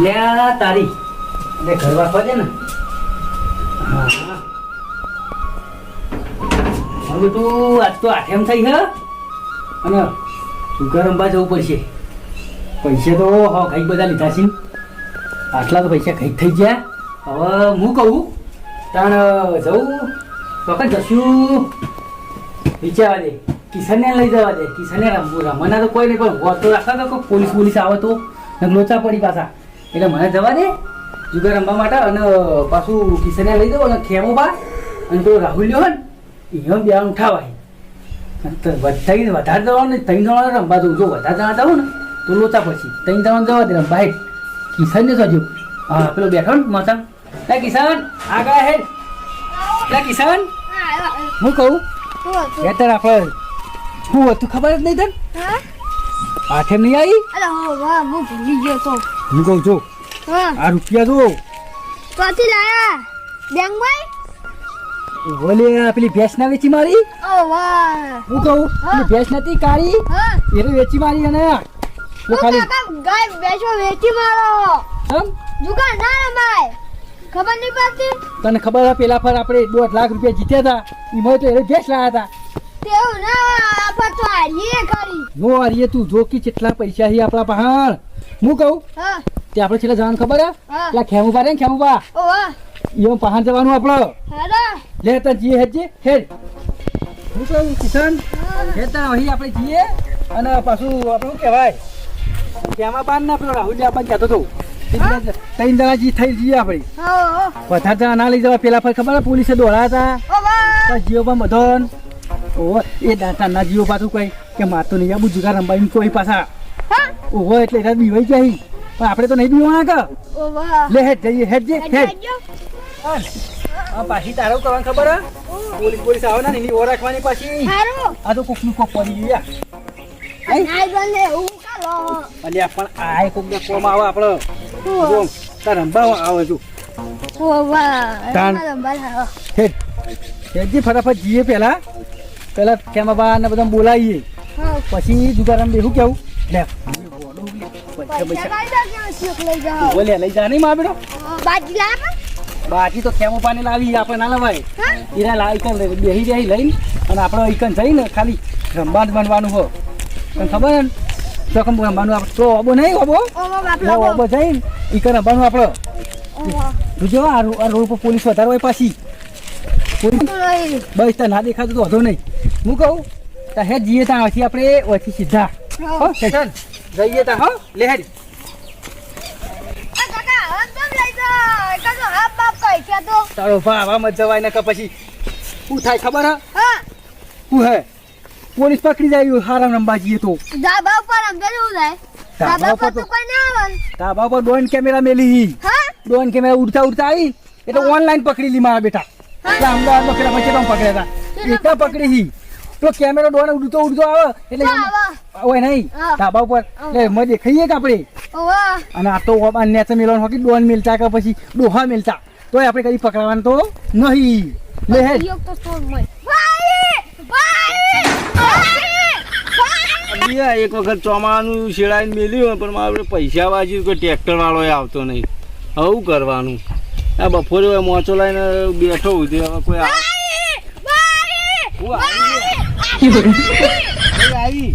લે તારી એટલે ઘર વાપવા છે ને. હા હવે તું આજ તો આઠેમ થઈ હે અને સુગર રમવા જવું પડશે. પૈસા તો કંઈક બધા લીધા છે. આટલા તો પૈસા કંઈક થઈ ગયા. હવે હું કહું તાણ જવું વખત જશું વિચારવા દે. કિશનને લઈ જવા દે. કિશનને રમવાના તો કોઈ નહીં, પણ વોટ તો રાખતા તો પોલીસ આવે તો લોચા પડી પાછા. એટલે મને જવા દે જુગાર રમવા માટે. અને પાછું કિશનને લઈ દઉં અને ખેમો બા અને તો રાહુલ લ્યો ને એમ બે ઉઠાવાય. વધારે જવાનું ને 3 જણા રમવા દઉં. જો વધારે જણા જાઉં ને તો લોચા પછી 3 જણા જવા દે રમવા. હેઠ કિશનને સજુ હા પેલો બેઠો ને મચાન. એ કિશન આગળ હેઠ. એટલે કિશન હું કહું હેઠળ આપણે શું હતું ખબર જ નહીં તને? આઠેમ નહીં આવી? હું કહું છું આ રૂપિયા જો ક્યાંથી લાયા? બેંકમાં? ઓલે પેલી ભેંસ ના વેચી મારી. ઓ વાહ હું કહું પેલી ભેંસ નથી કાળી હા એને વેચી મારી. અને તો ખાલી ગાય બેસો વેચી મારો સમ દુકાન ના રમાય. ખબર નહીં પડતી? તને ખબર હે પેલા ફર આપણે 2 લાખ રૂપિયા જીત્યા હતા એમાં તો એને ભેંસ લાયા હતા. તેવું ના આપા તો હારીએ કરી. નો હારીએ તું જો કે કેટલા પૈસા છે આપણા પાસે. હું કહું હા તે આપણે છેલ્લા જવાનું ખબર હે હા પેલા ખેમુબા રે ને ખેમુબા ઓ વાહ એમ પહાણ જવાનું આપણે. હારા લે તાર જીએ હેડજે હેડ. હું કહું કિશન હેડ તાર અહીં આપણે જીએ. અને પાછું આપણે શું કહેવાય કેમાં બાર ના પેલો રાહુલ આપણને કહેતો હતો 3 જણા જી થઈ જઈએ આપણે. હા વધારે જણા ના લઈ જવા. પેલા ફર ખબર હે પોલીસે દોડાયા હતા ઓ વાહ જીઓ પણ બધોન. ઓહો એ દાંતાના જીઓ પાછું કઈ કે મારતો નહીં આબુ જુગાર રમવાની કોઈ પાછા. હા ઓહો એટલે એને બીવાઈ જાય. પણ આપણે તો નહીં બીવાના કે. ઓ વાહ લે હેડ જઈએ હેડજે હેડ. હેડજો. આ પાછી તારું કરવાનું ખબર હે પોલીસ આવે ને એની ઓર રાખવાની પાછી. હારું આ તો કોકનું કોક પડી ગયા. નાઈ બને હું કાલો અલ્યા પણ આ કોક ને કોમ આવે આપણે જો તાર રંબા આવે છું. ઓ વાહ તાન. રંબા હેડ હેડજી ફટાફટ જઈએ. પેલા કેમાબા ને બધા બોલાવીએ હા પછી જુગાર રમ બેહું કેવું લે પૈસા પૈસા કાઢી દો શીખ લઈ જાઓ. બોલે લઈ જા નહીં માં બેડો. બાજી લાવ બાકી તો ખેમોપાને લાવી આપણે ના લવાય. હા એના લાઈકન બેહી લઈને અને આપણે ઈકન જઈને ખાલી રમવા જ બનવાનું હો. તને ખબર ને ચોકમ રમવાનું આપણે તો ઓબો નહીં ઓબો ઓ બાપલા ઓબો જઈને ઈકન રમવાનું આપણે. ઓ વાહ જોજો આ રોડ પર પોલીસ વધારે હોય પાછી. પોલીસ બસ ત્યાં ના દેખાતું તો વધો નહીં. હું કહું ત્યાં હેડ જઈએ ત્યાં પછી આપણે ઓછી સીધા હો સ્ટેશન જઈએ ત્યાં હો લે હેડ. તારો ભાવા મત જવાય ને કે પછી શું થાય ખબર હે શું હે પોલીસ પકડી જાય હારા રમવા જઈએ તો. ધાબા પર ડ્રોન કેમેરા મેલી. ડ્રોન કેમેરા ઉડતા આવી એટલે ઓનલાઈન પકડી લી મારા બેટા. એટલે અમદાવાદમાં પેલા પછી તો પકડ્યા હતા એટલા પકડી હી. તો કેમેરો ડ્રોન ઉડતો આવે એટલે હોય નહીં ધાબા ઉપર એટલે મેં દેખાઈએ કે આપણે. અને આ તો નેચર મેળવાનું હોકી ડ્રોન મેલતા કે પછી ડોહા મેલતા તોય આપણે કદી પકડવાનું તો નહીં. લે હેડ એક વખત ચોમાનું શેડાઈને મેલ્યું પણ મારે પૈસા વાંચ્યું કોઈ ટ્રેક્ટર વાળો આવતો નહીં. આવું કરવાનું. આ બપોરે મોચો લઈને બેઠો હોય હવે કોઈ આવી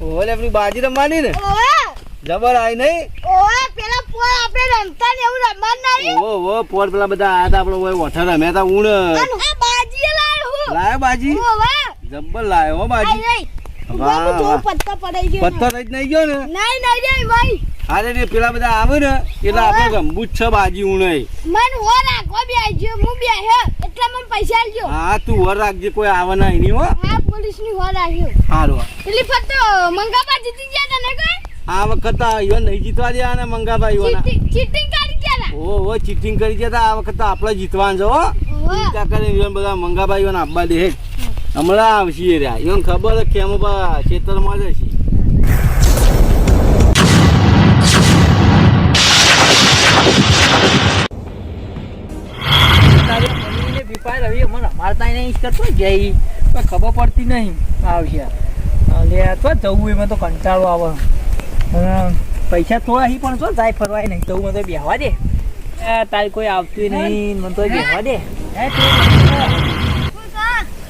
ઓલે આપણી બાજી રમવાની ને જબર આવી નહીં. ઓહો પોર પેલા બધા આયા હતા આપણે ઓઠા રમ્યા હતા. ઊણ લાયો બાજી જબ્બર લાયો હો બાજી. પથ્થર જ નહીં ગયો ને. અરે રે પેલા બધા આવે ને એટલે આપણે રમવું જ છે બાજી ઊણે. હા તું વર રાખજે કોઈ આવે ના એની હો. સારું આ વખત નહીં જીતવા દે ને મંગાભાઈ ઓહો ચીટિંગ કરી જતા. આ વખત આપણે જીતવાનું છે હો. કરીને બધા મંગાભાઈઓ ને આપવા દે હેડ. હમણાં આવશે રહ્યા એને ખબર કે એમ ખેતરમાં જ હશે. ખબર પડતી નહીં આવશે. લે તો જવું એમાં તો કંટાળો આવે. પૈસા થોડા હી પણ શું જાય ફરવાય નહીં તો મને બેહવા દે તારી કોઈ આવતું નહીં મને તો બેહવા દે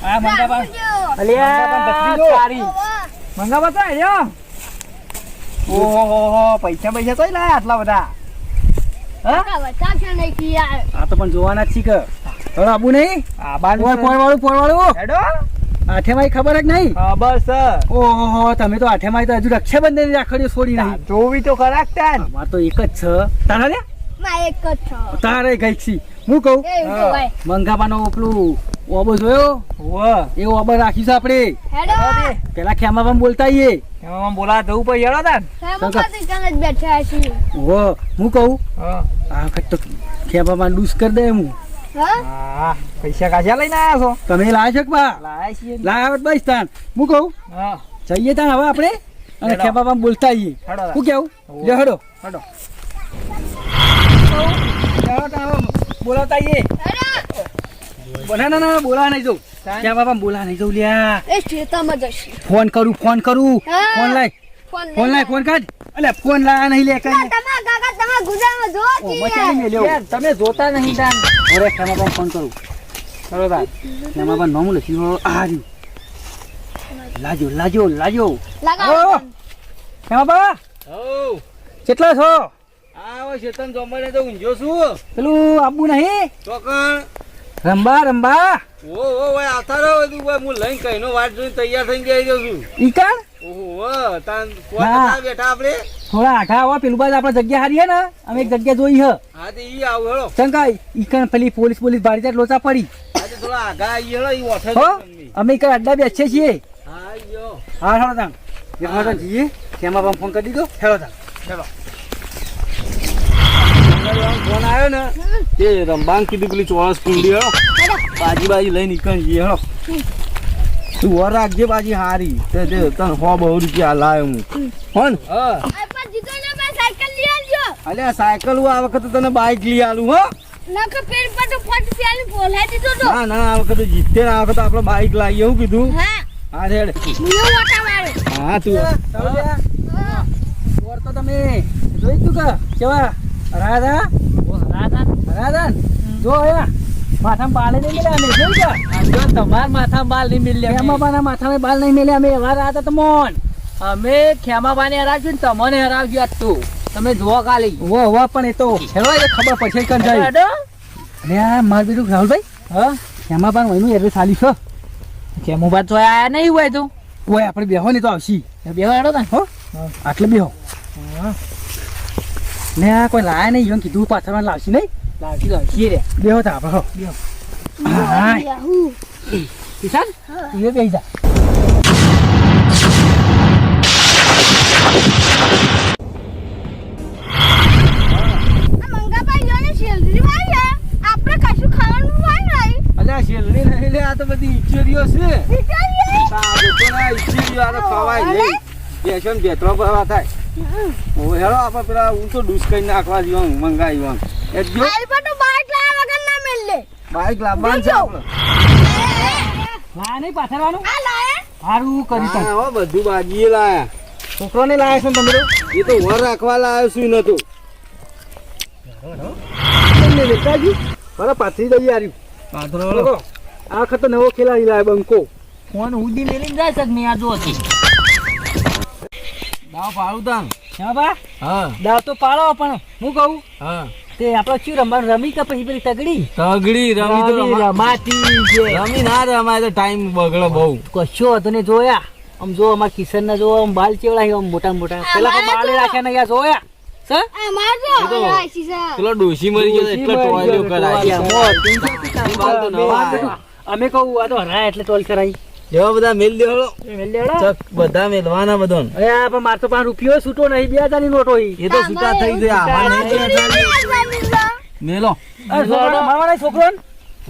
હા મંગાબા અલ્યા તારી મંગાબા તો આવ્યો ઓહો પૈસા તો લાયા આટલા બધા આ તો પણ જોવાના જ છી કે હવે આબુ નહીં આ બાર પોરવાળું હેડો આઠેમાં ખબર જ નહીં ખબર સર ઓહો તમે તો આઠેમાં તો હજુ રક્ષાબંધન રાખડીઓ છોડી નહીં જોવી તો ખરા તાન અમાર તો એક જ છે તારા રે તારે ગઈ છી હું કહું મંગાબાનો પેલું ઓબો જોયો એ ઓબો રાખ્યું છે આપણે પેલા ખેમા પણ બોલતા આઈએ એમાં બોલા જવું પડે હેડો તાન હું કહું આ વખત તો ખેમા ડૂસ કરી દે હું હા પૈસા કાજા લઈને આયા છો તમે લાયા છો કે બા લાયા છીએ લાયા બસ તાન હું કહું હા જઈએ તાન હવે આપણે અને હેડો. ખેમા પણ બોલતા આઈએ હેડો. શું કેવું લે હેડો હેડો બોલાવતા આઈએ ના બોલા નહીં જવું તાન? ખેમા પણ બોલા નહીં જવું લ્યા એ ખેતરમાં જશે ફોન કરું હા. ફોન લાય ફોન કાઢ અલે ફોન લાયા નહીં લે કઈ તમારા કાકા તમારા ગુજરાતમાં જો મચાઈ મેલ્યો યાર તમે જોતા નહીં તાન અરે ખેમા પણ ફોન કરું ચલો તાન ખેમા પણ નોમ લખ્યું આ રહ્યું લાજો લગાવો ખેમા બા હઉ કેટલા છો આ ચેતન જમવાને તો ઊંઝો છું પેલું આબુ નહીં ચોકણ રંબા ઓ ઓય આવતા રહો બધું ભાઈ હું લઈને કઈનો વાટ જોઈને તૈયાર થઈને જઈ રહ્યો છું ઈકાણ ઓહો તાન કોણ ના. હતા બેઠા આપણે થોડા આઠા આવા પેલું બાજુ આપણે જગ્યા હારી હે ને અમે એક જગ્યા જોઈ હ હા તે ઈ આવું હેળો શંકા ઈકણ પેલી પોલીસ બારી ત્યાં લોચા પડી આજે થોડા આગા આઈ હેળો ઈ ઓઠે હો અમે ઈકણ અડ્ડા બેસીએ છીએ હા યો હા હેડો તાન હેડો તાન જઈએ ખેમા પણ ફોન કરી દીધો હેડો તાન ચલો ફોન આવ્યો ને તે રંબાંગ કીધું પેલી ચોરસ કુંડી હેળો બાજી લઈને નીકળી જઈએ હેળો તું વર રાખજે બાજી હારી તે તને 100 રૂપિયા લાવ્યો હું ફોન હા પણ જીતો ને મેં સાયકલ લઈ આવજો અલ્યા સાયકલ આ વખતે તને બાઈક લઈ આલું હો નક પેર પર તો ફટ પેલી બોલાઈ દીધો તો ના આ વખતે જીતે ને આ વખતે આપણે બાઈક લાવીએ એવું કીધું હા હા રેડ મુયો વાટા મારે હા તું ચોર તો તમે જોઈ તું કે કેવા રાધા જો આયા માથામાં બાલ નહીં મેલ્યા અમે જોઈ ગયા જો તમાર માથા બાલ નહીં મિલ્યા ખેમાબાના માથામાં બાલ નહીં મેલ્યા અમે એવા રાતા તમોન અમે ખેમાબાને હરાવ્યું ને તમને હરાવ્યું આજ તું તમે જુઓ ખાલી વાહ પણ એ તો હેડો એ ખબર પડશે કન જાય હેડો અરે આ માર બીજું રાહુલભાઈ હા ખેમાબાન વહીનું એડ્રેસ આલી છો ખેમુબા તો આયા નહીં હોય તું ઓય આપણે બેહો ને તો આવશી બેહો હેડો ને હો આટલે બેહો ને આ કોઈ લાયા નહીં એવું કીધું પાછળ લાવશી નહીં લાવશી રે બેહો તા આપણે હો બેહો હા યાહુ કિસાન એ બેહી જા મંગાભાઈ જોને શેલરી વાય આપણે કશું ખાવાનું હોય નહીં અલ્યા શેલડી નહીં લે આ તો બધી ઈચેરીઓ છે વિચારીએ સારું તો ના ઈચેરીઓ આ તો ખવાય નહીં બેસો ને બેતરો ભરવા થાય ઓ હેળો આપણે પેલા હું તો ડૂસ કરી નાખવા જેવા મંગાવ્યું એ જો આઈ પર તો બાઈક લાયા વગર ના મેલે બાઈક લાવવાનું છે આપણે લાયા નહીં પાછળવાનું આ લાયા સારું કરી તા હા, હો બધું બાજીએ લાયા છોકરોને લાયા છો ને તમે તો એ તો વર રાખવા લાવ્યો શું નતું તમને વેચાજી બરાબર પાથરી દઈ આવ્યું લોકો આ વખત તો નવો ખેલાડી લાવ્યો બંકો ફોન ઉડી મેલીને જાય છે મેં આ જો હતી દાવ પાડું તાન હા બા હા દાવ તો પાડો પણ હું કહું હા તે આપણે શું રમવાનું રમી કે પછી પેલી તગડી તગડી રમી તો રમાતી જે રમી ના રમાય તો ટાઈમ બગડે બહુ કશો હતો ને જોયા આમ જો અમાર કિશન ના જો આમ બાલ ચેવડા આમ મોટા મોટા પેલા તો બાલે રાખ્યા ને યાર જોયા સર આ મારજો આ શીશા પેલો ડોશી મરી ગયો એટલે ટોયલો કરાય બાલ તો નવા આવ્યા. અમે કહું આ તો હરાય એટલે ટોલ કરાઈ એવા બધા મેલ દેવડો લેવડો ચક બધા મેલવાના બધોન અરે આ પણ માર તો પાંચ રૂપિયો છૂટો નહીં 2000 ની નોટ હોય એ તો છૂટા થઈ ગયા આવા નહીં મેલો અરે છોકરો મારવાના છોકરો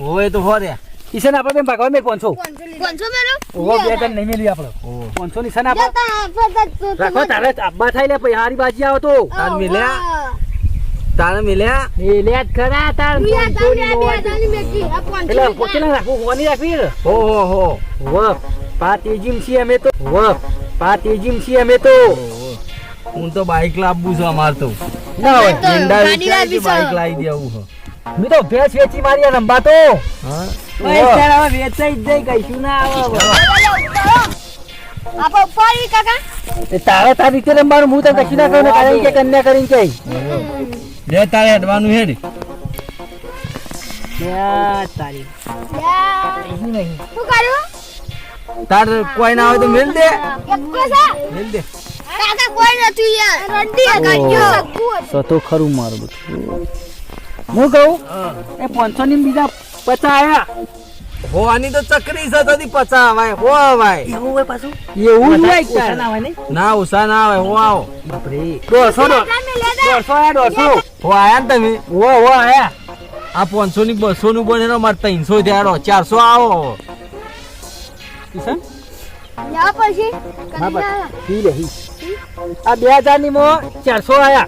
ઓય તો હો રે કિશન આપણે બેન ભાગવા મેં 500 500 મેલો ઓહો 2000 નહીં મેલી આપણે 500 નિશાન આપણે જતા રાખો તારે આબ્બા થાય લે પછી હારી બાજી આવો તો તાર મેલ્યા તારે મેલ્યા એ લે જ ખરા તાર 500 ની નોટ એટલે પોકેલા રાખવું કોની રાખવી રે હો વાહ પાત એજીમ છીએ અમે તો વાહ પાત એજીમ છીએ અમે તો હું તો બાઈક લાવવું છે અમાર તો ના હોય તો ઈંડા ગાડી વેચાય કે લાવી છે. બાઈક લાવી દેવું છે મેં તો ભેંસ વેચી મારી આ રંબા તો હા પૈસા હવે વેચાઈ જ જાય કશું ના આવે આપણે ઉપર ઈ કાકા એ તારે તારી રીતે રમવાનું હું તને કશું ના કહું ને તારે કે કન્યા કરીને કઈ લે તારે હેડવાનું હેડ તારી યા, કશું નહીં શું કર્યું તાર કોઈ ના હોય તો મેલ દે એકલો છે મેલ દે કાકા કોઈ નથી યાર રંડી કાઢ્યો સક્કું તો તો ખરું મારું બધું હું કહું એ 500 ની બીજા 50 આયા હો આની તો ચકરી છે તો 50 આવાય હો આવાય એવું હોય પાછું એવું જ ઓછા નહીં ના હોય ને ના ઉષા ના આવે હો આવો બાપરે 150 આયા 150 હો આયા ને તમે ઓ આયા આ 500 ની 200 નું બનેલો મારે 300 થયાડો 400 આવો કિશન યા પછી હા કન્યા બસ પી લે હી આ 2000 ની મો 400 આયા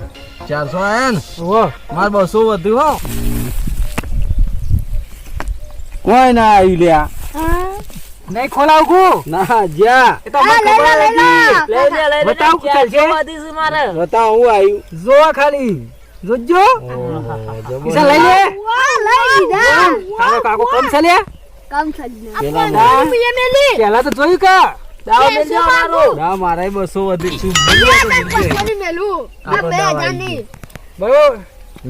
400 આયા ને ઓ મારે 200 વધ્યું હો કોઈ ના આવી લ્યા હા નહીં ખોલાવગું ના જ્યાં એ તો મને ખબર હતી. લઈ લે બતાવ ચાલશે બધી મારે બતાવ હું આવ્યું જો ખાલી જોજો કિશન લઈ લે વાહ લઈ લીધા તારો કાકો કમ છે લે કામ થઈ પેલા ગયું મીએ મેલી પેલા તો જોયું કા દાવ મેલ દો મારું ના મારે 200 વધી શું પછોડી મેલું આ આપણે 2000 ની બરોબર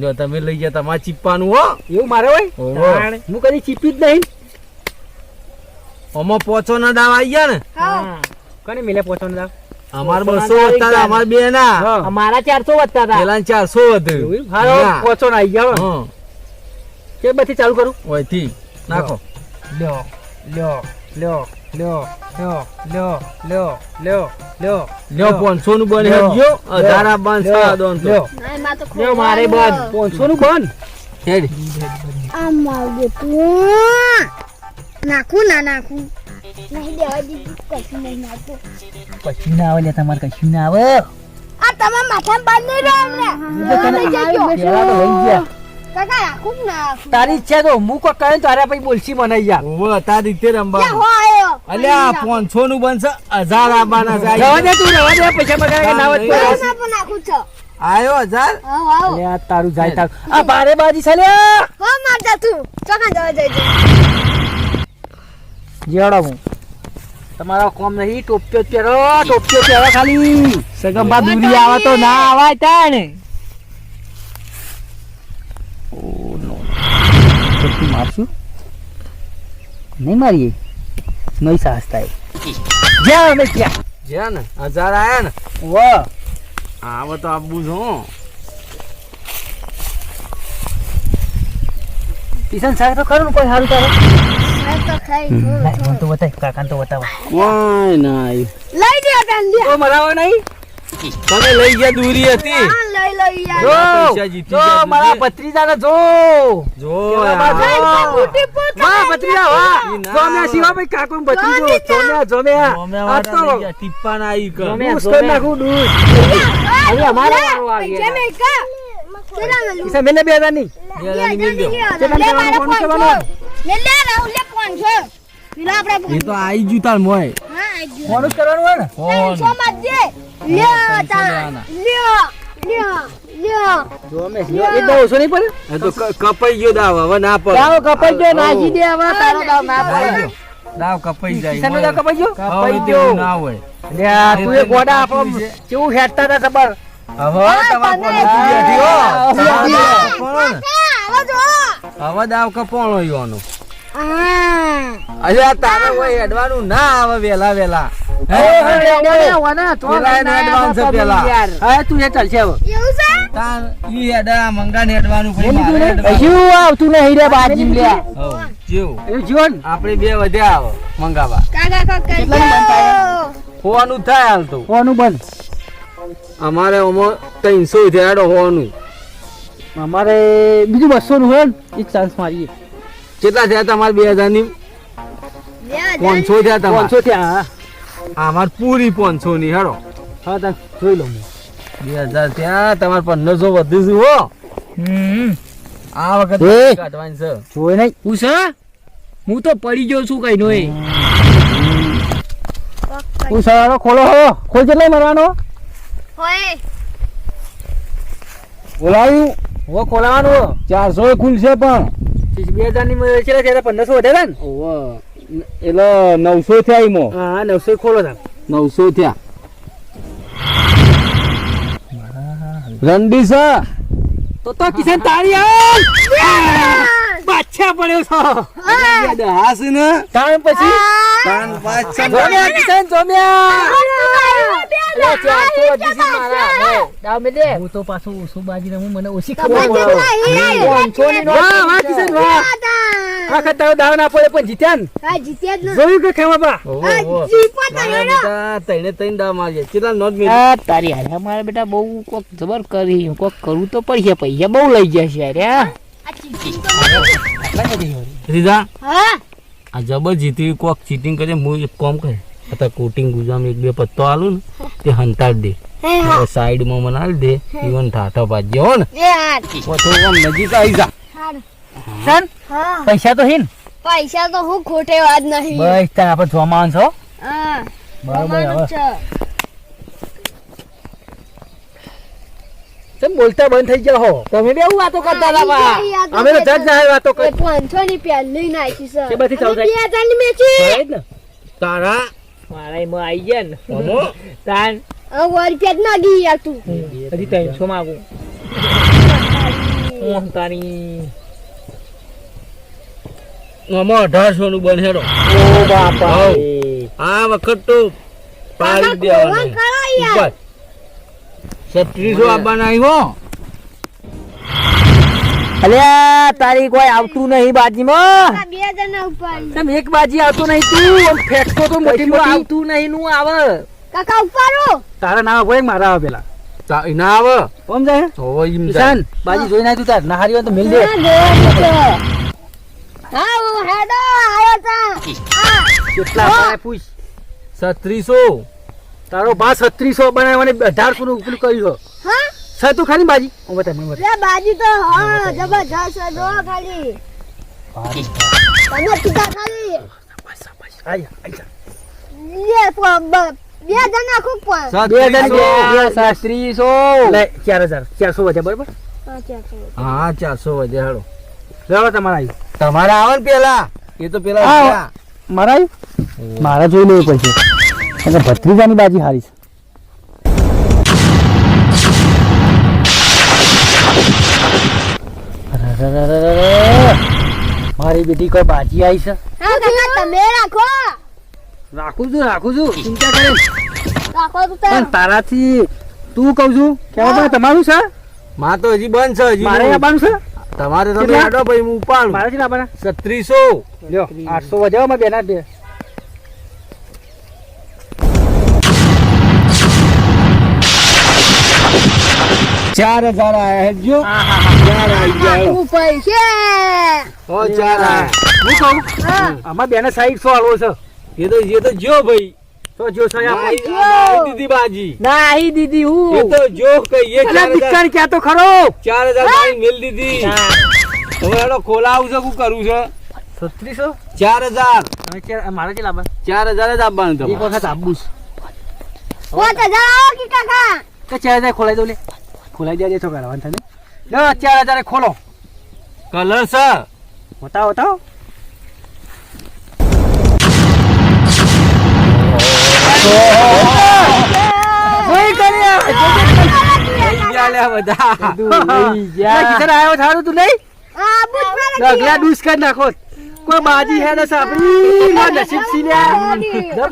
જો તમે લઈ ગયા તમારા ચીપવાનું હો એવું મારે હોય ઓહો. હું કદી ચીપ્યું જ નહીં આમાં પોચો ના દાવ આવી ગયા ને હા કોને મિલે પોતાનો દાવ અમાર 200 વધતા હતા અમાર બે ના હા. અમારા 400 વધતા હતા પેલા 400 વધ્યું એવું? હારો ના. પોચો ના આવી ગયા હા કે બધી ચાલુ કરું ઓયથી નાખો લ્યો લ્યો લ્યો લ્યો લ્યો લ્યો લ્યો લ્યો લ્યો લ્યો 500 નું બને લ્યો. ગયો 1000 આ બાંધ લ્યો. સા દોન તો લ્યો ના માં તો લ્યો મારે બંધ 500 નું બંધ હેડ આ માગે તું નાખું ના નાખું નહીં દેવા દીધું કશું નહીં નાખું કશું ના આવે લે તમારે કશું ના આવે આ તમારા માથામાં બાંધ નહીં રહ્યો અમને તો તને લઈ જજો. પેલા તો લઈ ગયા કાકા રાખું કે ના રાખું તારી ઈચ્છા તો હું કોઈ કહે તારે પછી બોલશી મને યાર ઓવો તાર રીતે લે રંબા હો આયો અલ્યા 500 નું બનશે 1000 આબાના રવા જાય દે તું રવા દે પૈસા બગાડે ના હોત ના, કોઈ. ના પણ નાખું છો આયો 1000 આવો આવો લે આ તારું જાય તાર આ બારે બાજી છે લે કોણ મારતા તું ચોકા જવા જઈ જેડો હું તમારો કોમ નહીં ટોપિયો પહેરો ખાલી સગંબા દૂરી આવે તો ના આવાય તાણ ઓ નો કેટલી મારશું નહીં મારીએ નહીં સાહસ થાય જ્યાં અમે ત્યાં જ્યાં ને 1000 આયા ને વાહ આવો તો આબુ છો કિશન સાહેબ તો ખરું ને કોઈ સારું તારે તો ખાઈ મને તો બતાય કાકાને તો બતાવો કોઈ ના આવ્યું લઈ દે બેન લે તો મરાવો નહીં તમે લઈ ગયા દૂરી હતી લઈ લઈ યાર જો પૈસા જીતી જો ગયા મારા તું ભત્રીજાને જો જો કેવા બાજુ? યાર. મોટી પૂત વાહ ભત્રીજા વાહ ઈ ના. જોમ્યા શિવાભાઈ કાકો ને ભત્રીજો જોમ્યા જોમ્યા આ તો વાળા લઈ ગયા, ટીપ્પા ના આવી કર. દૂધ કરી નાખું દૂધ હવે અમારો વારો આવી પૈસા ગયા. મેં કા કેરા મેલું કિશન મેલે 2000 ની બે હજારની મિલ દ્યો. કેટલા લેવાનું? કોણ કહેવાનું? લે લે રાહુલ લે 500 પેલા આપણે એ તો આવી ગયું તાર મોય હા આજો ફોન જ કરવાનું હોય ને ફોન. 300 માં દે લ્યો તા લેવાના. લ્યો લ્યો લ્યો જોમે એ દોસો નહીં પડે એ તો કપાઈ ગયો દાવ હવે ના પડે દાવ કપાઈ ગયો નાસી દે હવે તારો દાવ ના દાવ પડે ગયો. દાવ કપાઈ જાય કિશનનો દાવ કપાઈ ગયો હવે તો એવું ના હોય લે આ તું એ ગોડા આપો કેવું હેડતા હતા ખબર હવે તમારે પોલીસ બેઠી હો દાવ કપાણો ને. આવો જો હવે દાવ કપાણો ઈવાનો. હા અલ્યા તારે હોય હેડવાનું ના આવે વેલા વેલા હા તું એ ચાલશે હવે એવું છે તાર ઈ હેડા મંગા ને હેડવાનું પછી એની મારે તું હેડવાનું. હજુ આવતું નહીં રે બાર જીમ લે હઉ, જેવું એવું જીવન આપણે બે વધ્યા આવે મંગાવા કાકા કાકા કેટલાની બંધ થાય? હોવાનું થાય હાલ તો કોનું બંધ અમારે ઓમાં 300 થયા હોવાનું અમારે બીજું 200 નું હોય ને એક ચાન્સ મારીએ કેટલા થયા તમારે 2000 ની 500 થયા તમારે 500 થયા અમાર પૂરી 500 ની હેડો હા તાર જોઈ લઉં 2000 થયા તમારે 1500 વધ્યું છે હો આ એ. વખત કાઢવાની છે જોઈ નહીં ઉષા હું તો પડી ગયો છું કઈ નોય તું સવારો ખોલો હો ખોલ કેટલા મરવાનો હોય બોલાવ્યું હો ખોલાવાનું 400 એ ખુલશે પણ 2000 ની ચેલા છે 1500 વધારે ને ઓવો એટલે 900 થયા ઈમો હા 900 ખોલો તા 900 થયા રંડી સર તો કિશન તારી આવ બાદશાહ પડ્યો છો હાસ ને તાણ પછી કાન પાછ જોમ્યા કિશન જોમ્યા હું તો પાછું ઓછું બાજી રમું મને ઓછી ખબર દાવ ના પડે પણ જીત્યા ને જોયું કે ખેમાબા તઈને તઈને દા મારજે કેટલા નોટ મે તારી હારે મારે બેટા બહુ કોક જબર કરી કોક કરવું તો પડશે પૈસા બહુ લઈ જશે યાર રીદા આ જબર જીતી કોક ચીટિંગ કરે હું એક કામ કરે आता कोटिंग गुजाम एक बे पत्तो आलू ने ते हंताड़ दे साइड में मना दे इवन ठाठा बाजे हो ने वो तो हम नजीक आई जा સન પૈસા તો હિન પૈસા તો હું ખોટે વાત નહીં બસ તાર આપણે જોમાન છો હા બરાબર બરાબર હવે છે તમે બોલતા બંધ થઈ જાઓ હો તમે બે એવું વાતો કરતા હતા બા અમે તો જજ જાય વાતો કરી 500 ની પહેલી નાખી છે કે બધી ચાલુ થાય 2000 ની મેચી જ ને तारा મારા એમાં આવી ગયા ને ओमो તાન રૂપિયા જ ના ગઈ યાર તું હજી 300 માંગુ હું તારી ओमो 1800 નું બન હેડો ઓ બાપા હઉ. આ વખત તો પાડી દેવાનું ઉપર 3600 આપવાના આવ્યો અલ્યા તારી કોઈ આવતું નહીં બાજીમાં 2000 ના ઉપર તમે એક બાજી આવતો નહીં તું આમ ફેંકતો તો મોટી મોટી આવતું નહીં નું આવે કાકા ઉપાડો તારા નામ હોય મારા આવે પેલા ના આવે સમજાય હોવો ઈમ કિશન બાજી જોઈ નાખ તું તાર ના હારી હોય તો મિલ દે હા ઓ હેડો આયો તા કેટલા પાય પૂછ 3600 તારો બા 3600 બનાવવાને 1800 નું પેલું કર્યું હા છે તું ખાલી બાજી હું બતા મને બતા લે બાજી તો હા જબરજસ્ત છે જો ખાલી તમે ટીકા ખાલી આય આય લે 2000 નાખું પણ 2300 લે 4000 વધ્યા બરાબર હા ચાલો હા 400 વધે હેડો લેવા તમારા આવ્યું તમારા આવે ને પેલા એ તો પેલા હા. ગયા. મારા આવ્યું મારા જોઈ લેવું પડશે અને ભત્રીજાની બાજી હારી છે મારી બેટી કોઈ બાજી આવી છે હા કાકા તમે રાખો રાખું છું ચિંતા કરે રાખો તું પણ તારાથી તું કહું છું કેવા તમારું છે માં તો હજી બંધ છે હજી મારે નહીં. આવવાનું છે તમારે તમે કેટલા? આડો ભાઈ હું ઉપાડું મારે છે આવવાના 3600 લ્યો 800 વધ્યા માં બેના બે 4000 આયા હેડજો ચાર આવી ગયા હેડો. હું પૈસે હો 4 આયા હું કહું આમાં બેના 600 આલો છે એ તો જો ભાઈ તો જો છે આપણે આ દીદી બાજી નાહી દીદી એ હું તો જો કહીએ અલા 4000 દીકણ ક્યાં તો ખરો 4000 બાઈ મેલ દીધી હવે હેડો ખોલાવું છે શું કરું છે 3600 4000 મારે કેટલા આપવા 4000 જ આપવાનું એક તમારે વખત આપું પોત જાઓ કે કાકા કે 4000 ખોલાઈ દઉં લે ખોલાઈ દેજે તો કરવાનું થાય ને લો 4000 ખોલો કલર છે બતાવો જોઈ કર્યા લઈ ગયા લે બધા કિશન આવ્યો થારું તું નહીં આ બુટ પર ડગલા ડૂસ કરી નાખો કોઈ બાજી હે ને સાપડી ના નસીબ સીલ્યા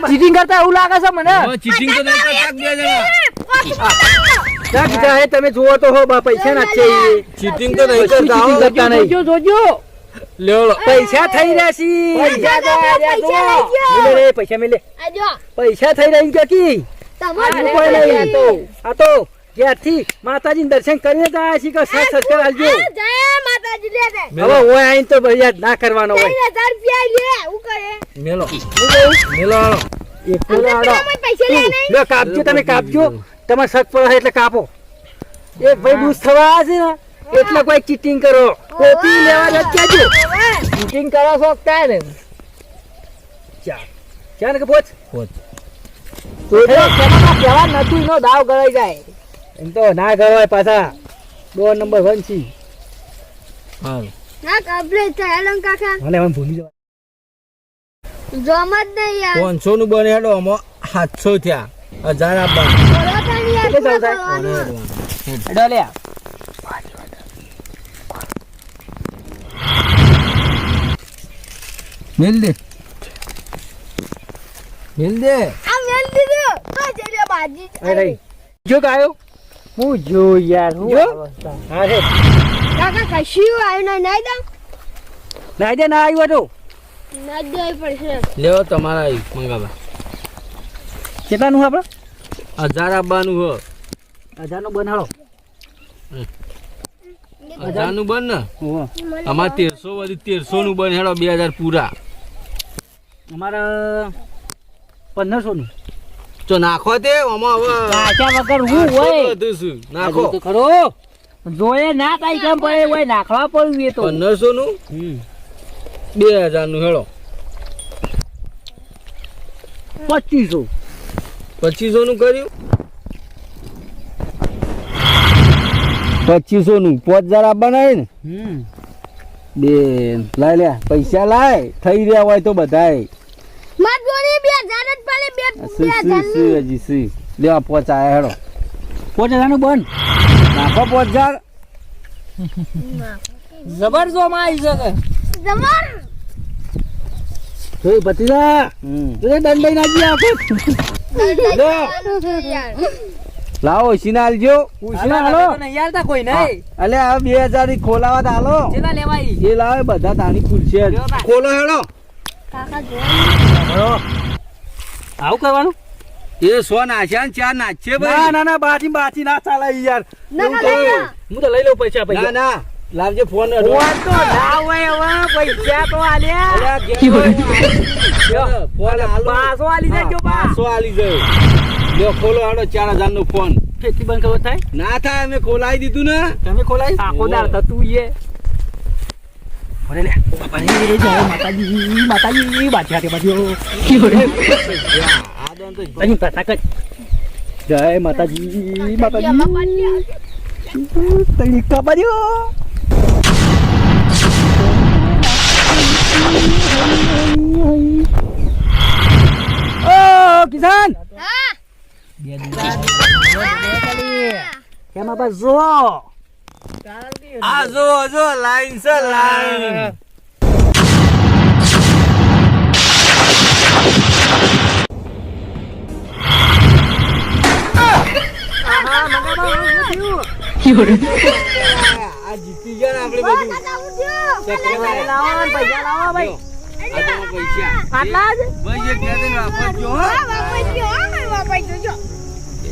ચીટિંગ કરતા એવું લાગે છે મને ચીટિંગ તો નહીં કરતા બે જણા જા કીધા હે તમે જુઓ તો હો બા પૈસા ના છે ચીટિંગ તો નહીં કશું કરતા cheating કરતા નહીં. જોજો લેવડો પૈસા થઈ રહ્યા છે મિલે રે પૈસા મિલે આજો પૈસા થઈ રહ્યા કે કી તમારે કોઈ નહીં આ તો જ્યાંથી માતાજી દર્શન કરીને તો આયા છીએ કે સબસ્ક્રાઇબ આલજો જય માતાજી લે દે હવે ઓય આઈને તો ભાઈ યાદ ના કરવાનો હોય 3000 રૂપિયા લે હું કરે મેલો હું કહું મેલો હાલો. એક પેલો આડો. પૈસા લે નહીં લો કાપજો તમે કાપજો તમારે શક પડે એટલે કાપો એક ભાઈ બુસ થવા છે ને એટલે કોઈ ચીટિંગ કરો કોપી લેવા જ કહેજો ચીટિંગ કરો છો કાય ને ચાલ કે પોચ પોચ. તો કેવા નતું નો દાવ ગળાઈ જાય એમ તો ના ગવાય પાછા 2 નંબર 1 છે હા ના કપલે ચાલો કાકા મને હવે ભૂલી જવા જમત નહીં યાર 500 નું બને હેડો આમાં 700 થયા 1000 આપવાનું બોલો તારી યાર કેટલે ચાલતા? હેડો લે મિલ દે આ મેલ દીધું તો જરે બાજી અરે જો ગાયો હું જો યાર હું જો? અવસ્થા હા રે કાકા કશું આવ્યું નહીં દઉં ના દે ના આવ્યો તો ના દેવી પડશે લેવો તમારા મંગાવા કેટલાનું આપણે 1000 આપવાનું હો 1000 નું બનાવો 1000 નું બન ને ઓહો અમાર 1300 વધી 1300 નું બન હેડો 2000 પૂરા અમારે 1500 નું તો નાખો તે આમાં હવે પાછા વગર હું હોય બધું શું નાખો તો ખરો જોયે ના તાઈ કેમ પડે હોય નાખવા પડ્યું એ તો 1500 નું 2000 નું હેડો 2500 2500 નું કર્યું 2500 નું 5000 આપવાના હે ને બેન લાય લે પૈસા લાય થઈ રહ્યા હોય તો બધાય માર જોડી 2000 જ પાલે 2000 હજી સી લેવા પહોંચાયા હેડો 5000 નું બન નાખો 5000 જબર જો માં આવી શકે જમર જોઈ ભતીજા તો દંડઈ નાખી આપો યાર લાવો સીના આલજો ઉછીના હાલો નહીં યાર કોઈ નહીં અલે આ 2000 ની ખોલાવા હાલો કેટલા લેવાય એ લાવે બધા તાણી ખુલશે જ. ખોલો હેડો કાકા જો આવું કરવાનું એ 100 નાખ્યા ને 4 નાખશે ના ભાઈ ના ના બાજી ના ચાલે યાર ના કાકા હું તો લઈ લઉં પૈસા ના પૈસા ના લાવજે ફોન ફોન તો ના હોય હવે પૈસા તો આલ્યા ફોન હાલો 500 આલી દેજો બા 500 આલી જાય લ્યો ખોલો હેડો 4000 નું ફોન ખેતી બંધ કરવો થાય ના થાય અમે ખોલાવી દીધું ને તમે ખોલાઈ આખો દાર થતું એ અરે લે બાપાજી જય માતાજી માતાજી બાજી હાથે બાજીઓ આ દોન તો અહીં પ્રતાક જય માતાજી માતાજી તણીકા બાજીઓ ઓ કિસાન હા કેમાં બસ જો આ જો લાઈન છે લાઈન આ જીતી ગયા ને આપણે બધું કાકા હું થયો ચક્કર લાવો પૈસા લાવો ભાઈ આ તમારા પૈસા આટલા જ ભાઈ એક બે દિન વાપરજો હો હા વાપસ ગયો હા માર વાપસ જોજો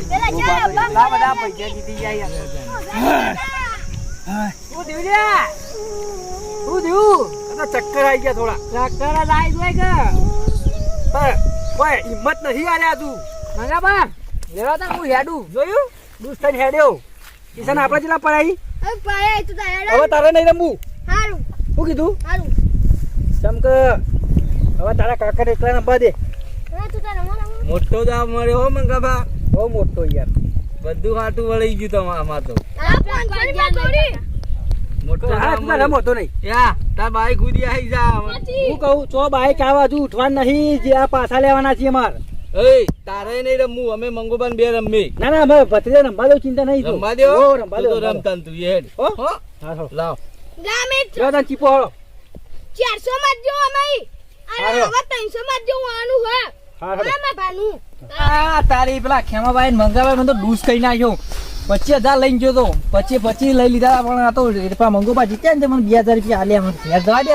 પેલા ચાલો લા બધા પૈસા જીતી જાય શું થયું લ્યા શું થયું ચક્કર આવી ગયા થોડા ચક્કર જ આવી જાય કે કોઈ હિંમત નથી આલ્યા તું મંગા બા લેવા તા હું હેડું જોયું દુસ્તાન હેડ્યો કિસાન આપણે જેટલા પડાઈ હવે પાયા તું તારા હવે તારે નહીં રમવું હારું શું કીધું હારું કેમ કે હવે તારા કાકા એકલા નંબર દે હવે તું તારા રમવા મોટો દાવ મળ્યો હો મંગાભા બહુ મોટો યાર બધું હાટું વળી ગયું તમાર તો આ ફોન કરી માં થોડી મોટો હા દાવ તું મળ્યો. રમતો નહીં યા તાર બાઈક ઉડી આવી જા હું કહું ચો બાઈક આવા હજુ ઉઠવાનું નહીં જે આ પાછા લેવાના છીએ માર એય તારે નહીં રમવું અમે મંગોબાન બે રમી ના ના હવે ભત્રીજા રમવા દો ચિંતા નહીં તું. રમવા દો હો, રમવા તું દો તો રમવા દો. રમતા ને તું એ હેડ હો? હો હા હો. લાવ ગામે જો તને ચીપો હળો 400 માં જો અમે અને હારું. હવે 300 માં જો આનું હે હા હળો. આમાં ભાનું આ તારી પેલા ખેમાભાઈ ને મંગાભાઈ મને તો ડૂસ કરી નાખ્યો 25,000 લઈને ગયો તો પછી લઈ લીધા પણ આ તો એટલા મંગોબા જીત્યા ને તે મને 2,000 રૂપિયા આલ્યા મને ઘેર જવા દે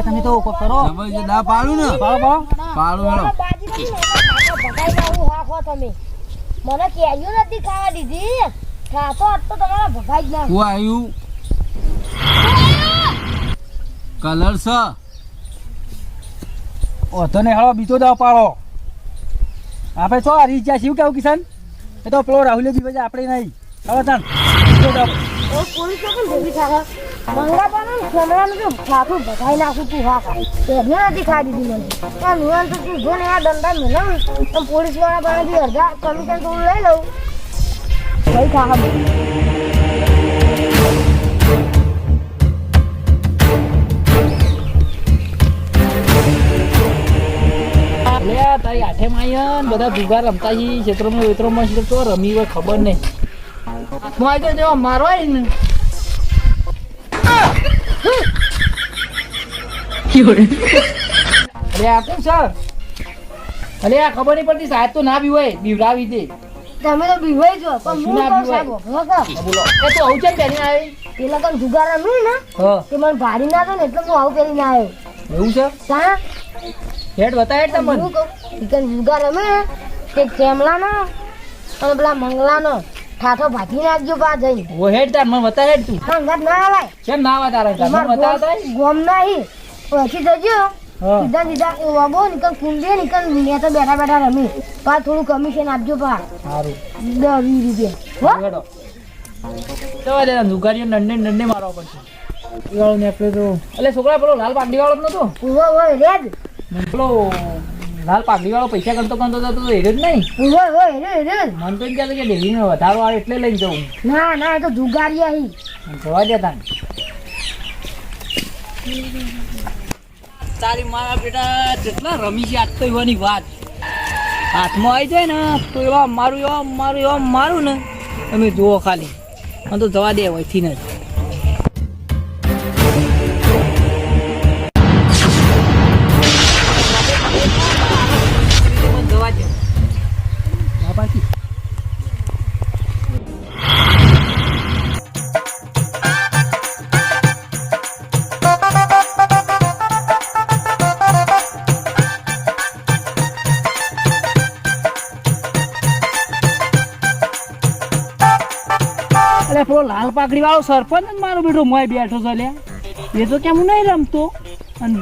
તમે તો કોક કરો હવે જે દા પાડું ને પાડો પાડું હેડો બાજી બની કાકા ભગાઈ જાવ હાખો તમે મને કેરીઓ નથી ખાવા દીધી ખાતો આજ તો તમારા ભગાઈ જ ના હું આવ્યું કલર છે તને હાલો બીજો દાવ પાડો આપણે છો હરી ગયા શિવ કેવું કિશન એ તો પેલો રાહુલ જીવે છે આપણે નહીં હાલો તાન બીજો દાવ ઓ પોલીસ પણ ભેગી થાય મંગાપાનો ને ખેમરાનું તો ખાતું ભગાઈ નાખું તું હા કેરીઓ નથી ખાઈ દીધી મને આ નુવાન તો તું જો ને આ દંડા મેળવ તો પોલીસ વાળા પાસેથી અડધા કમિશન થોડું લઈ લઉં કઈ ખાવા તારી આઠે માં બધા ભૂગા રમતા છે ક્ષેત્રમાં વેત્રોમાં છે તો રમી હોય ખબર નહીં હાથમાં આવી તો મારો ને અરે આ કોણ સર અરે આ ખબર નહીં પડતી સાહેબ તો ના બી હોય બીવડાવી દે તમે તો બીવાઈ છો પણ હું ના કહું બીવાય. સાહેબ બોલો બોલો એ તો આવું છે પહેરીને આવી પેલા કઈ જુગાર રમ્યું ને હા કે મને ભાડી ના દો ને એટલે હું આવું પહેરીને આવ્યો એવું છે તા હેડ બતાવે તમને હું કહું ઈ જુગાર રમે ને તે કેમલાનો અને પેલા મંગલાનો ઠાઠો ભાગી નાખજો બા જઈને ઓ હેડ તાર મને બતા હેડ તું સંગત ના આવાય કેમ ના આવા તારા મને બતાવતા ગોમ નહીં પછી જજો હા સીધા સીધા એ વાબો નીકળ કુંડે નીકળ મેં તો બેઠા બેઠા રમી પા થોડું કમિશન આપજો પા સારું 10-20 રૂપિયા હો હેડો જવા દે દુકાનીઓ નંડે મારવા પડશે વાળો ને આપણે તો એટલે છોકરા પેલો લાલ પાઘડી વાળો નતો ઉભો હોય રેજ પેલો લાલ પાઘડી વાળો પૈસા કરતો તો હેડ્યો જ નહીં ઉભો હોય રે મન તો એમ કહેતો કે ડેલીનો વધારો આવે એટલે લઈને જવું ના ના એ તો જુગારિયા હી જવા દે તાન તારી મારા બેટા જેટલા રમી છે આજ તો એવાની વાત હાથમાં આવી જાય ને તો એવા મારું ને તમે જુઓ ખાલી મને તો જવા દે હોયથી ને જવા દે બાપાથી અરે પેલો લાલ પાઘડી વાળો સરપંચ જ મારો બેટો મોય બેઠો છે લ્યા એ તો કેમ હું નહીં રમતો અને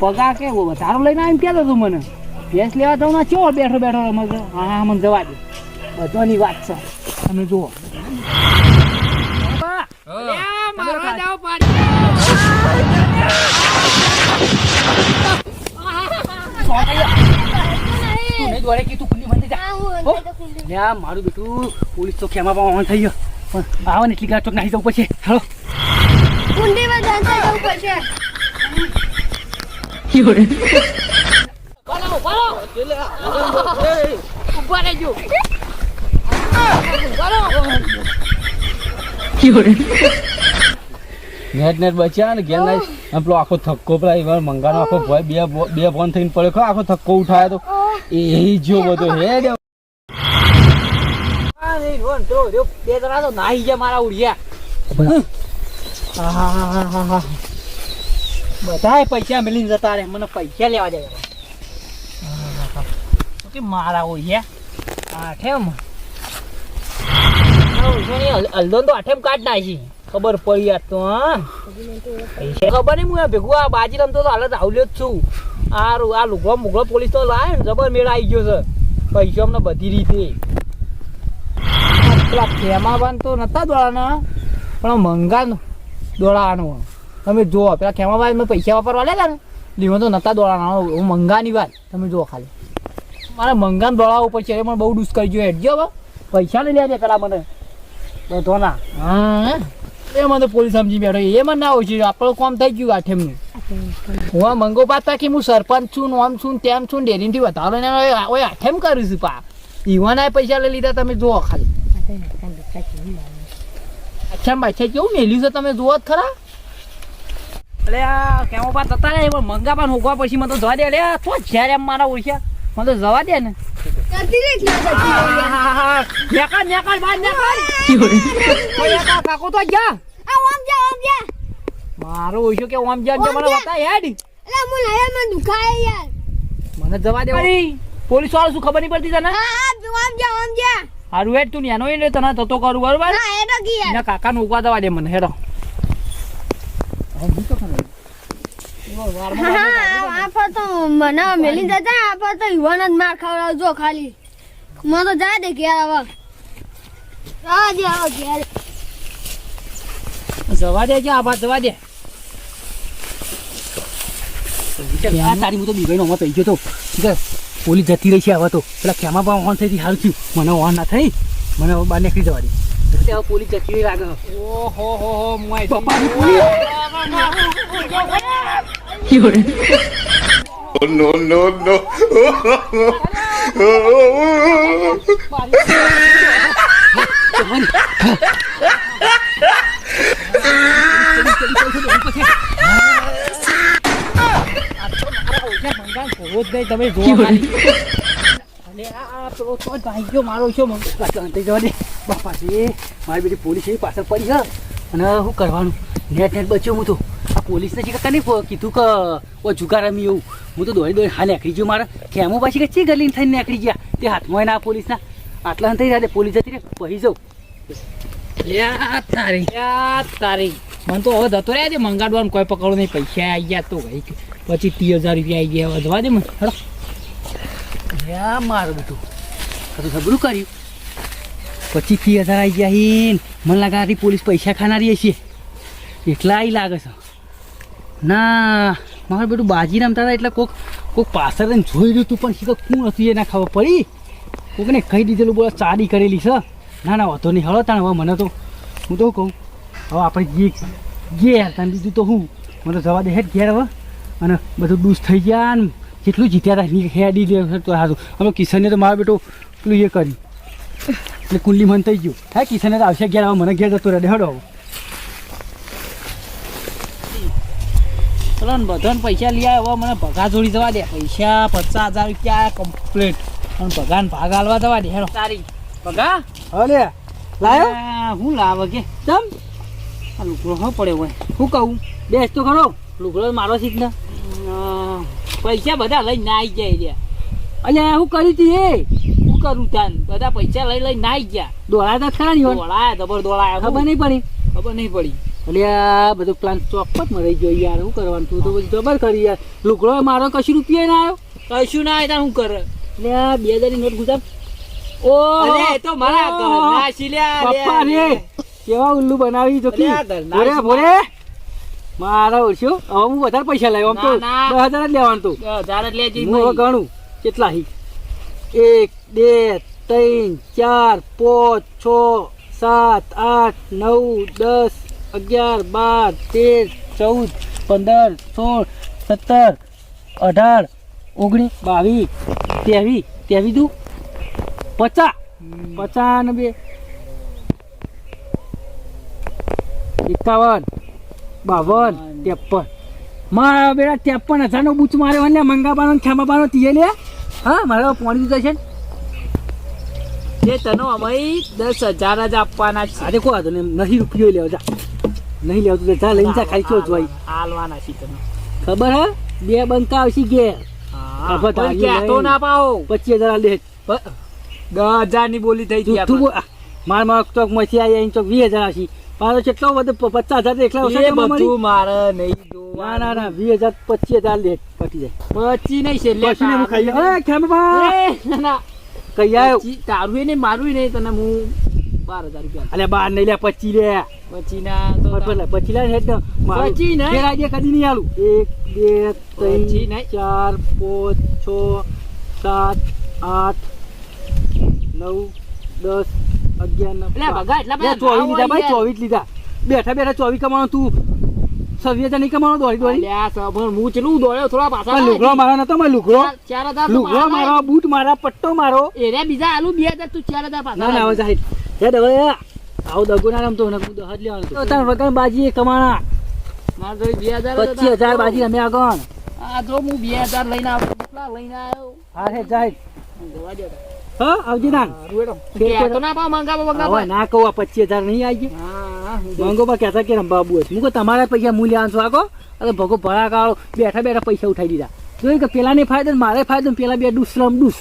પગા કે વધારો લઈને આવીને કહેતો તું મને ભેંસ લેવા તો ના ચેવો બેઠો રમે છે હા મને જવા દે બધાની વાત છે તમે જુઓ મારું બેટું પોલીસ તો ખેમા પાવા થઈ ગયો પણ આવે ને એટલી ગાંઠ ચોક નાખી જવું પછી હાલો કુંડીમાં જાણતા જવું પડશે ઉભા રહેજો નેટ બચ્યા ને ઘેર ના પેલો આખો થક્કો પેલા મંગાનો આખો ભય બે ફોન થઈને પડ્યો ખરો આખો થક્કો ઉઠાયો તો એ જો બધો હે બે જણા તો નાહી ગયા મારા ઉડિયા બધા પૈસા મેળીને જતા રે મને પૈસા લેવા જાય કે મારા ઓળિયા આઠેમ હલદો તો આઠેમ કાઢ નાખી ખબર પડી યાર તો હા ખબર નહીં હું ભેગું આ બાજી રમતો તો હાલત આવલ્યો જ છું આ લુગડો મુગડો પોલીસ તો લાવે ને જબર મેળ આવી ગયો છે પૈસા અમને બધી રીતે પેલા ખેમાબાન તો નતા દોડાના પણ મંગા દોડાવાનું તમે જુઓ પેલા ખેમાબાન મેં પૈસા વાપરવા લેલા ને લીધો તો નતા દોડાના હું મંગાની વાત તમે જુઓ ખાલી મારે મંગાને દોડાવવું પડશે એ મને બહુ ડૂસ કરી ગયો હેડજો હવે પૈસા લઈ લે પેલા મને બધો ના હા એ મને પોલીસ સમજી બેઠો એ મને ના હોય છે આપણું કામ થઈ ગયું આઠેમનું હું મંગો પાતા કે હું સરપંચ છું આમ છું તેમ છું ડેરીથી વધારો ને હવે આઠેમ કરું છું પા ઈવાના પૈસા લઈ લીધા તમે જુઓ ખાલી અચ્છા બાચ્છા કેવું મેલ્યું છે તમે જુઓ જ ખરા એટલે આ કેમો પા તતા ને પણ મંગા પાન હોગવા પછી મને તો જવા દે અરે તો જ્યારે એમ મારા ઓળખ્યા મને તો જવા દે ને કાકો તો ગયા મારો ઓછો કે ઓમ જા મને બતા હેડ મને જવા દે પોલીસ વાળો શું ખબર નહીં પડતી તને હા આમ જા હારું હેડ તું નેનો ને તને થતો કરું બરોબર હા એ તો કી યાર એના કાકાને ઉભા દવા દે મને હેડો આ પર તો મને મેલી જતા આ પર તો યુવાન જ માર ખાવડાવજો ખાલી મને તો જા દે ઘેર હવે આવો ઘેર જવા દે કે આ બાદ જવા દે આ તારી હું તો બીગાઈનો હમણાં પૈ ગયો તો ઠીક છે પોલીસ જતી રહી છે હવે તો પેલા ખેમા પણ ઓન થઈ સારું થયું મને ઓન ના થઈ મને હવે બહાર નીકળી જવા દે એટલે હવે પોલીસ જતી રહી લાગે ઓહો હો હો મોય પપ્પાની No, no, no. તમે જોવો ખાલી. અલે આ પેલો તો ભાઈ ગયો મારો છો મને થઈ જવા દે બાપાજી મારી બેટી પોલીસ એવી પાછળ પડી છે અને શું કરવાનું નેટ બચ્યો હું તો આ પોલીસને શીખા નહીં કીધું કે ઓ જુગાર રમી એવું હું તો દોડી હા નીકળી ગયો મારે ખેમો પાછી કે ચી ગલીને થઈને નીકળી ગયા તે હાથમાં ના પોલીસના આટલા થઈ રહ્યા પોલીસ જતી રે પહી જાઉં તારી મને તો હવે ધતો રહ્યા છે મંગાડવાનું કોઈ પકડો નહીં પૈસા આવી ગયા તો ભાઈ પછી 30,000 રૂપિયા આવી ગયા વધવા દે મને હેડો યા મારું બેટું આ તો સબરું કર્યું 25,000 આવી ગયા હીન મને લાગે આ પોલીસ પૈસા ખાનારી હશે એટલા આવી લાગે છે ના મારું બેટું બાજી રમતા હતા એટલે કોક પાછળ રહીને જોઈ રહ્યું તું પણ શીખો કોણ હતું એ ના ખબર પડી કોકને કહી દીધેલું બોલો ચાડી કરેલી છે ના વાંધો નહીં હળો તાણ હવે મને તો હું તો કહું હવે આપણે ઘેર તાને બીજું તો હું મને તો જવા દે હેઠ ઘેર હવે અને બધું ડૂસ થઈ ગયા ને કેટલું જીત્યા હતા હેડી લે તો સારું હવે કિશને તો મારો બેટો પેલું એ કર્યું એટલે કુંડલી મન થઈ ગયું હા કિશને તો આવશે ઘેર હવે મને ઘેર જતો રહે હડો ચલો ને બધાને પૈસા લઈ આવ્યા હવે મને ભગા જોડી જવા દે પૈસા 50,000 રૂપિયા કમ્પ્લીટ અને ભગાને ભાગ હાલવા જવા દે હેડો તારી ભગા હવે લાયો હું લાવે કે ચમ આ લુગડો હો પડ્યો હોય શું કહું બેસ તો ખરો લુગડો મારો શીખ ને પૈસા બધા લઈને ના આવી જાય રહ્યા અલ્યા શું કરી હતી એ શું કરું તાન બધા પૈસા લઈ ના આવી ગયા દોડાતા ખરા નહીં દોડાયા જબર દોડાયા ખબર નહીં પડી ખબર નહીં પડી અલ્યા બધું પ્લાન ચોક્કસમાં રહી ગયો યાર શું કરવાનું તું તો બધું જબર કરી યાર લુગડો મારો કશું રૂપિયા ના આવ્યો કશું ના આવ્યા શું કરે અલ્યા 2,000 ની નોટ ગુજાર ઓ અરે એ તો મારા ઘરના શીલ્યા પપ્પા રે કેવા ઉલ્લુ બનાવી તો કી ભોરે ભોરે મારા ઓછો હવે હું વધારે પૈસા લાવ્યો આમ તો ના, 10,000 જ લેવાનું તું 10,000 જ લેજે હું હવે ગણું કેટલા હી 1 2 3 4 5 6 7 8 9 10 11 12 13 14 15 16 17 18 19 20 23 તું 50 50 ને 2 51 52 53 મારા બેટા 53,000 નો બૂચ માર્યો ને મંગાબાનો ખેમાબાનો તીએ લે હા મારા પોણી દીધા છે જે તનો અમે 10,000 જ આપવાના છે આજે કોઈ વાંધો નહીં નહીં રૂપિયો લેવો જા નહીં લેવું તો જા લઈને જા ખાલી ચો જોઈ હાલવાના છે તને ખબર હે 2 બંકા આવશે ઘેર હા ખબર પણ તારી ક્યાં તો નહીં. ના પાઓ 25,000 લે 10,000 ની બોલી થઈ ગઈ તું મારા ચોક માંથી આવી ચોક 20,000 આવશે મારો કેટલો બધો 50,000 એકલા ઓછા એ કેમ મળી? બધું મારે નહીં ના ના ના 20,000 25,000 લે પટી જાય બચી નહીં છે લે પછી ને હું ખાઈ જાઉં. એ ખેમબા કઈ આવ્યો તારું એ નહીં મારું ય નહીં તને હું 12,000 રૂપિયા અલે બાર નહીં લે 25 લે પછી ના તો બરાબર, પછી લે હેડ મારું 25 નહીં. ફેર આજે કદી નહીં આલું 1 2 25 3 નહીં. 4 5 6 7 8 9 10 11 એટલે ભગા એટલા બધા 24 લીધા ભાઈ ના હોય 24 લીધા બેઠા બેઠા 24 કમાવાનો તું 26,000 નહીં કમાવાનો દોડી દોડી અલ્યા સબર હું ચેલું દોડ્યો થોડા પાછા પણ લુગડો મારો નતો મેં લુગડો 4,000 તો લુગડો મારો બૂટ મારા પટ્ટો મારો એરે બીજા આલુ 2,000 તું 4,000 પાછા ના ના હવે જાહેર હેડ હવે આવું દગો ના રમતો ને હું દહજ લેવાનો તો તાર વગર બાજી એ કમાણા માર જોઈ 2,000 25,000 બાજી અમે આગળ આ જો હું 2,000 લઈને આવ્યો કેટલા લઈને આવ્યો હા હે જાહેર જવા દે હા આવજે ના રૂડો કે તો ના પાવ મંગાવા હવે ના કહું આ 25,000 નહીં આવી હા મંગો બા કહેતા કે રંબા બુ હું કહું તમારા પૈસા મૂલ્ય આનશો આગો અરે ભગો ભરા કાળો બેઠા બેઠા પૈસા ઉઠાઈ દીધા જોઈ કે પેલા ને ફાયદો ને મારે ફાયદો ને પેલા બે ડૂસ રમ ડૂસ